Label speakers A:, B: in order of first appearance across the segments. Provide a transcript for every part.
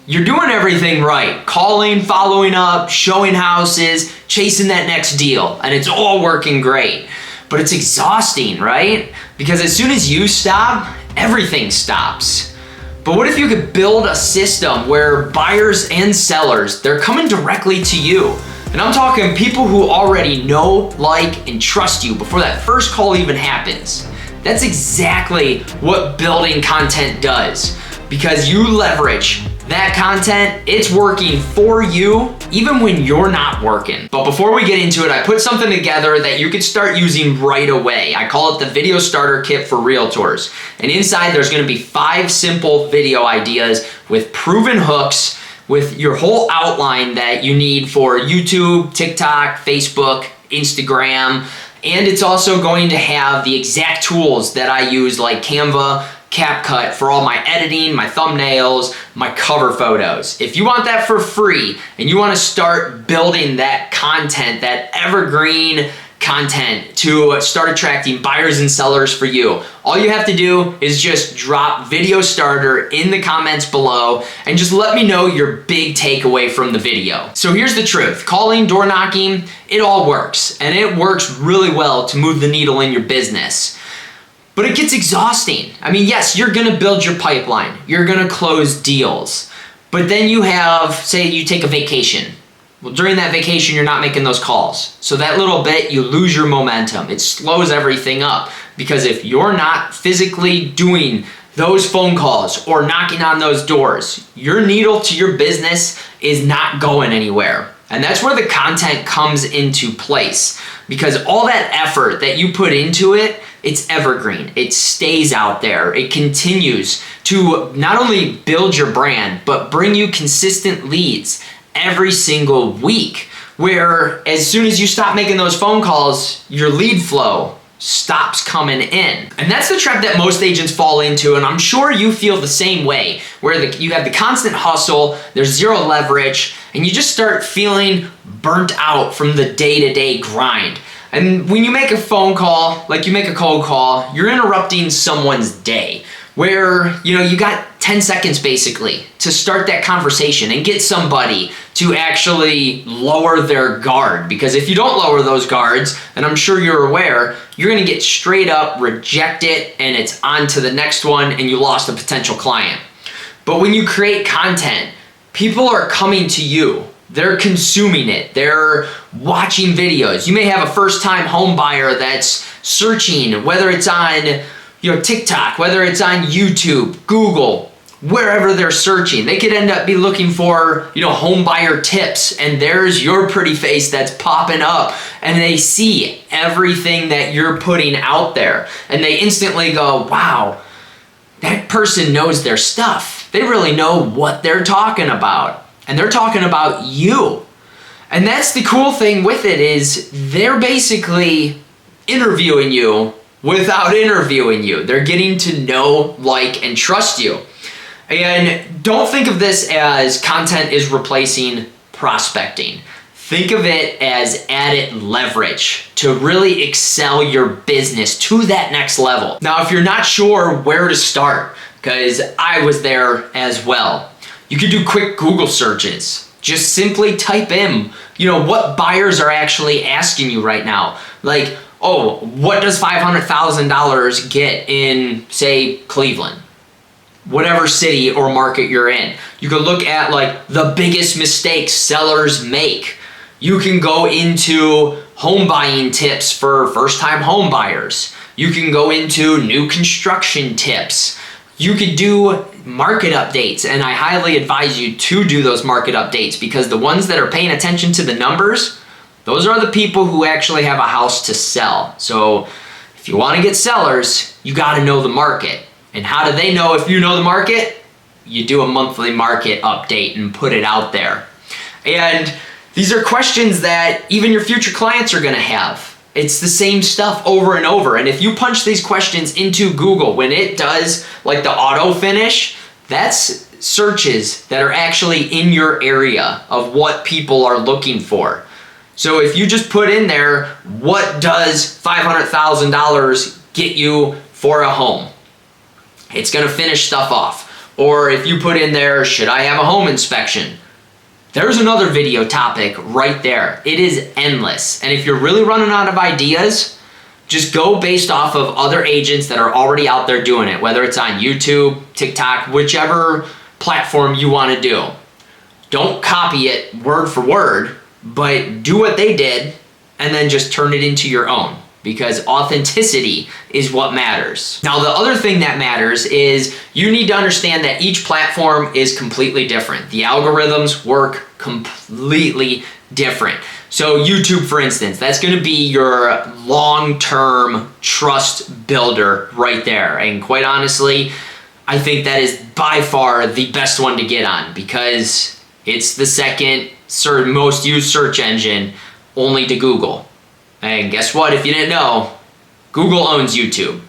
A: you're doing everything right. Calling, following up, showing houses, chasing that next deal, and it's all working great. But it's exhausting, right? Because as soon as you stop, everything stops. But what if you could build a system where buyers and sellers, they're coming directly to you? And I'm talking people who already know, like, and trust you before that first call even happens. That's exactly what building content does. Because you leverage that content, it's working for you even when you're not working. But before we get into it, I put something together that you could start using right away. I call it the Video Starter Kit for Realtors. And inside there's gonna be 5 simple video ideas with proven hooks, with your whole outline that you need for YouTube, TikTok, Facebook, Instagram. And it's also going to have the exact tools that I use, like Canva, CapCut, for all my editing, my thumbnails, my cover photos. If you want that for free and you want to start building that content, that evergreen content to start attracting buyers and sellers for you, all you have to do is just drop Video Starter in the comments below and just let me know your big takeaway from the video. So here's the truth. Calling, door knocking, it all works, and it works really well to move the needle in your business. But it gets exhausting. I mean, yes, you're gonna build your pipeline, you're gonna close deals, but then you have, say you take a vacation. Well, during that vacation, you're not making those calls. So that little bit, you lose your momentum. It slows everything up, because if you're not physically doing those phone calls or knocking on those doors, your needle to your business is not going anywhere. And that's where the content comes into place, because all that effort that you put into it, it's evergreen. It stays out there. It continues to not only build your brand, but bring you consistent leads every single week, where as soon as you stop making those phone calls, your lead flow stops coming in. And that's the trap that most agents fall into, and I'm sure you feel the same way, where you have the constant hustle, there's zero leverage, and you just start feeling burnt out from the day-to-day grind. And when you make a phone call, like you make a cold call, you're interrupting someone's day, where you got 10 seconds basically to start that conversation and get somebody to actually lower their guard. Because if you don't lower those guards, and I'm sure you're aware, you're gonna get straight up rejected and it's on to the next one and you lost a potential client. But when you create content, people are coming to you. They're consuming it. They're watching videos. You may have a first-time home buyer that's searching, whether it's on TikTok, whether it's on YouTube, Google, wherever they're searching. They could end up be looking for, home buyer tips, and there's your pretty face that's popping up, and they see everything that you're putting out there, and they instantly go, wow, that person knows their stuff. They really know what they're talking about, and they're talking about you. And that's the cool thing with it, is they're basically interviewing you without interviewing you. They're getting to know, like, and trust you. And don't think of this as content is replacing prospecting. Think of it as added leverage to really excel your business to that next level. Now, if you're not sure where to start, because I was there as well, you could do quick Google searches. Just simply type in, what buyers are actually asking you right now. Like, oh, what does $500,000 get in, say, Cleveland? Whatever city or market you're in. You can look at like the biggest mistakes sellers make. You can go into home buying tips for first-time home buyers. You can go into new construction tips. You could do market updates, and I highly advise you to do those market updates, because the ones that are paying attention to the numbers, those are the people who actually have a house to sell. So if you want to get sellers, you got to know the market. And how do they know if you know the market? You do a monthly market update and put it out there. And these are questions that even your future clients are going to have. It's the same stuff over and over. And if you punch these questions into Google, when it does like the auto finish, that's searches that are actually in your area of what people are looking for. So if you just put in there, what does $500,000 get you for a home? It's gonna finish stuff off. Or if you put in there, should I have a home inspection? There's another video topic right there. It is endless. And if you're really running out of ideas, just go based off of other agents that are already out there doing it, whether it's on YouTube, TikTok, whichever platform you want to do. Don't copy it word for word, but do what they did and then just turn it into your own, because authenticity is what matters. Now, the other thing that matters is you need to understand that each platform is completely different. The algorithms work completely different. So YouTube, for instance, that's going to be your long-term trust builder right there. And quite honestly, I think that is by far the best one to get on, because it's the second most used search engine, only to Google. And guess what? If you didn't know, Google owns YouTube.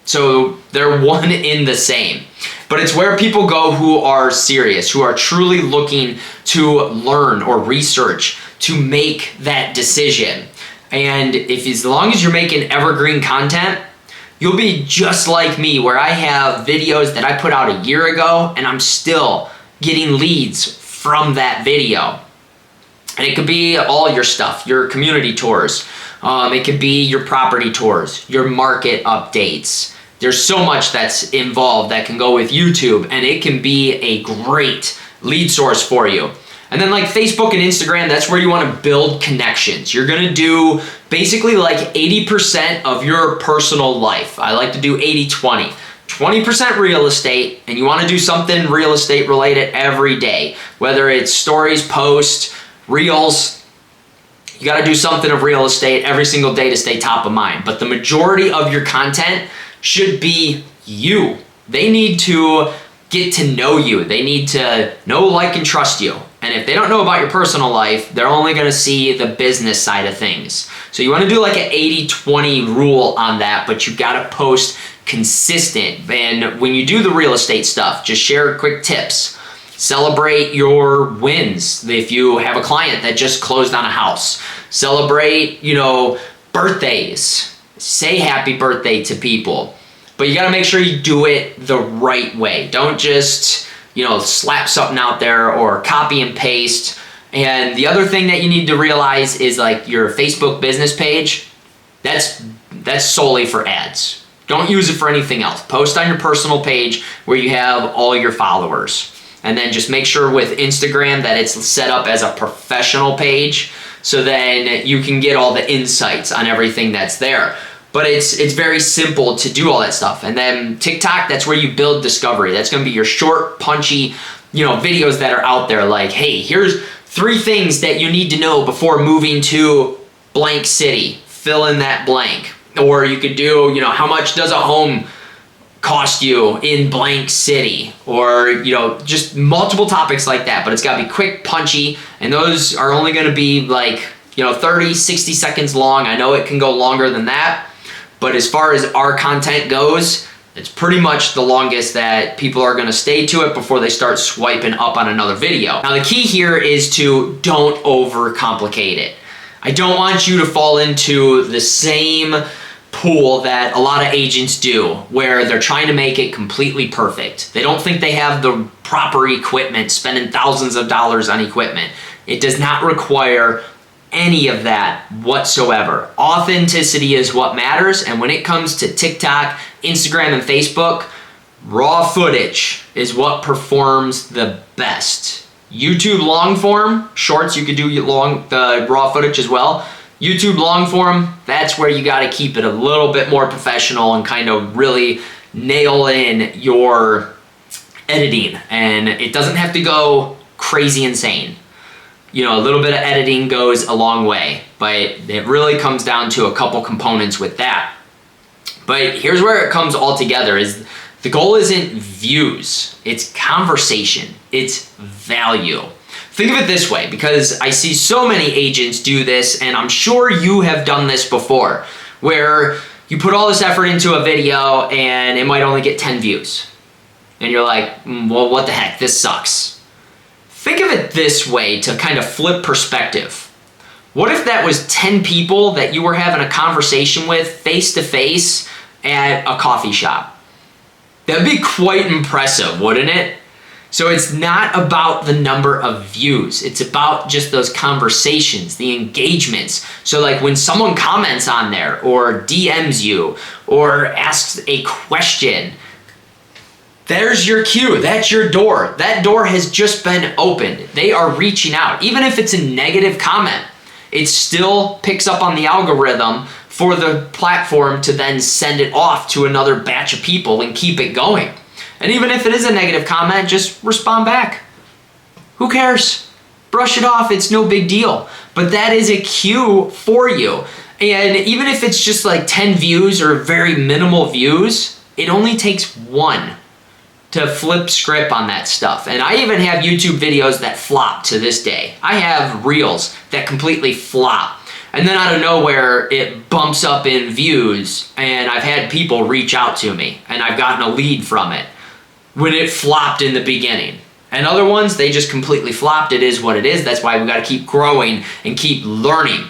A: So they're one in the same. But it's where people go who are serious, who are truly looking to learn or research to make that decision. And as long as you're making evergreen content, you'll be just like me, where I have videos that I put out a year ago and I'm still getting leads from that video. And it could be all your stuff, your community tours. It could be your property tours, your market updates. There's so much that's involved that can go with YouTube, and it can be a great lead source for you. And then like Facebook and Instagram, that's where you want to build connections. You're going to do basically like 80% of your personal life. I like to do 80-20. 20% real estate, and you want to do something real estate related every day. Whether it's stories, posts, reels, you got to do something of real estate every single day to stay top of mind. But the majority of your content should be you. They need to get to know you. They need to know, like, and trust you. And if they don't know about your personal life, they're only going to see the business side of things. So you want to do like an 80-20 rule on that, but you got to post consistent. And when you do the real estate stuff, just share quick tips. Celebrate your wins. If you have a client that just closed on a house, celebrate, birthdays. Say happy birthday to people. But you got to make sure you do it the right way. Don't just, slap something out there or copy and paste. And the other thing that you need to realize is like your Facebook business page, that's solely for ads. Don't use it for anything else. Post on your personal page where you have all your followers. And then just make sure with Instagram that it's set up as a professional page, so then you can get all the insights on everything that's there. But it's very simple to do all that stuff. And then TikTok, that's where you build discovery. That's going to be your short, punchy, videos that are out there. Like, hey, here's 3 things that you need to know before moving to blank city. Fill in that blank. Or you could do, how much does a home cost you in blank city, or just multiple topics like that. But it's got to be quick, punchy, and those are only going to be like 30-60 seconds long. I know it can go longer than that, but as far as our content goes, it's pretty much the longest that people are going to stay to it before they start swiping up on another video. Now the key here is to don't overcomplicate it. I don't want you to fall into the same pool that a lot of agents do, where they're trying to make it completely perfect. They don't think they have the proper equipment, spending thousands of dollars on equipment. It does not require any of that whatsoever. Authenticity is what matters, and when it comes to TikTok, Instagram, and Facebook, raw footage is what performs the best. YouTube long form, shorts, you could do the raw footage as well. YouTube long form, that's where you got to keep it a little bit more professional and kind of really nail in your editing. And it doesn't have to go crazy insane. A little bit of editing goes a long way, but it really comes down to a couple components with that. But here's where it comes all together is the goal isn't views, it's conversation, it's value. Think of it this way, because I see so many agents do this, and I'm sure you have done this before, where you put all this effort into a video and it might only get 10 views. And you're like, well, what the heck, this sucks. Think of it this way to kind of flip perspective. What if that was 10 people that you were having a conversation with face to face at a coffee shop? That'd be quite impressive, wouldn't it? So it's not about the number of views. It's about just those conversations, the engagements. So like when someone comments on there or DMs you or asks a question, there's your cue. That's your door. That door has just been opened. They are reaching out. Even if it's a negative comment, it still picks up on the algorithm for the platform to then send it off to another batch of people and keep it going. And even if it is a negative comment, just respond back. Who cares? Brush it off, it's no big deal. But that is a cue for you. And even if it's just like 10 views or very minimal views, it only takes one to flip script on that stuff. And I even have YouTube videos that flop to this day. I have reels that completely flop. And then out of nowhere, it bumps up in views and I've had people reach out to me and I've gotten a lead from it when it flopped in the beginning. And other ones, they just completely flopped. It is what it is. That's why we got to keep growing and keep learning.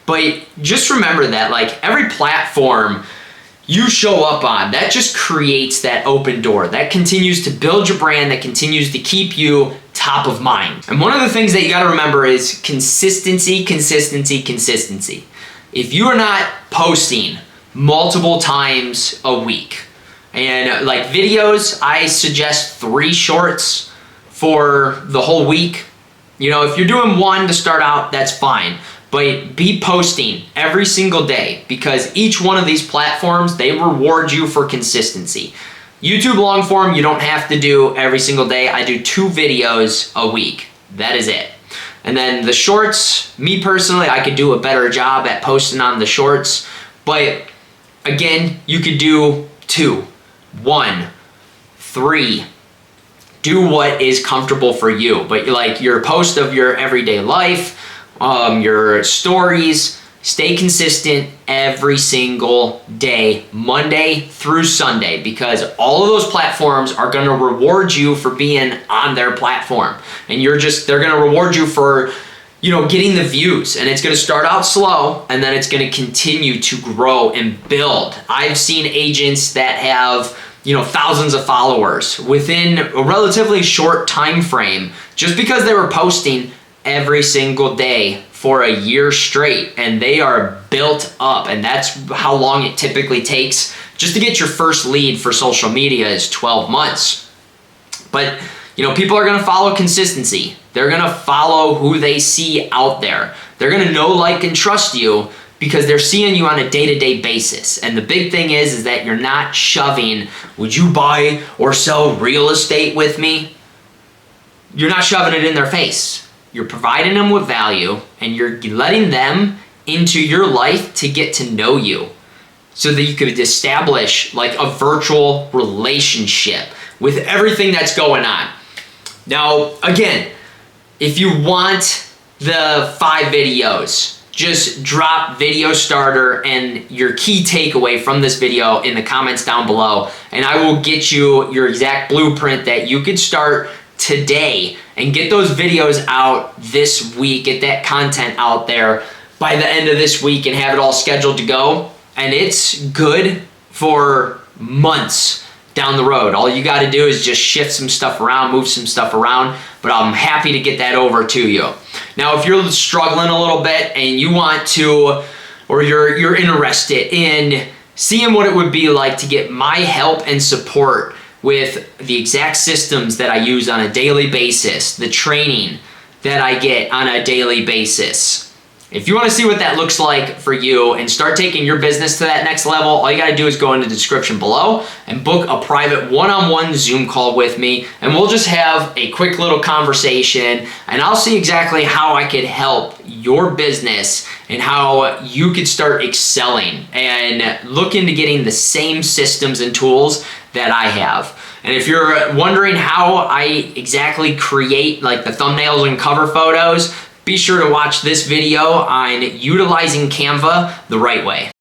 A: But just remember that like every platform you show up on, that just creates that open door. That continues to build your brand, that continues to keep you top of mind. And one of the things that you got to remember is consistency, consistency, consistency. If you are not posting multiple times a week, and like videos, I suggest 3 shorts for the whole week. You know, if you're doing 1 to start out, that's fine. But be posting every single day because each one of these platforms, they reward you for consistency. YouTube long form, you don't have to do every single day. I do 2 videos a week. That is it. And then the shorts, me personally, I could do a better job at posting on the shorts. But again, you could do 2, 1, 3. Do what is comfortable for you. But like your post of your everyday life, your stories, stay consistent every single day, Monday through Sunday, because all of those platforms are going to reward you for being on their platform. And they're going to reward you for, you know, getting the views. And it's going to start out slow and then it's going to continue to grow and build. I've seen agents that have, you know, thousands of followers within a relatively short time frame just because they were posting every single day for a year straight, and they are built up. And that's how long it typically takes just to get your first lead for social media is 12 months. But you know, people are going to follow consistency. They're going to follow who they see out there. They're going to know, like, and trust you because they're seeing you on a day-to-day basis. And the big thing is that you're not shoving, would you buy or sell real estate with me? You're not shoving it in their face. You're providing them with value and you're letting them into your life to get to know you so that you could establish like a virtual relationship with everything that's going on. Now, again, if you want the 5 videos, just drop video starter and your key takeaway from this video in the comments down below, and I will get you your exact blueprint that you could start today and get those videos out this week, get that content out there by the end of this week and have it all scheduled to go. And it's good for months down the road. All you got to do is just shift some stuff around, move some stuff around, but I'm happy to get that over to you. Now, if you're struggling a little bit and you want to, or you're interested in seeing what it would be like to get my help and support with the exact systems that I use on a daily basis, the training that I get on a daily basis. If you want to see what that looks like for you and start taking your business to that next level, all you got to do is go in the description below and book a private one-on-one Zoom call with me, and we'll just have a quick little conversation, and I'll see exactly how I could help your business and how you could start excelling and look into getting the same systems and tools that I have. And if you're wondering how I exactly create like the thumbnails and cover photos, be sure to watch this video on utilizing Canva the right way.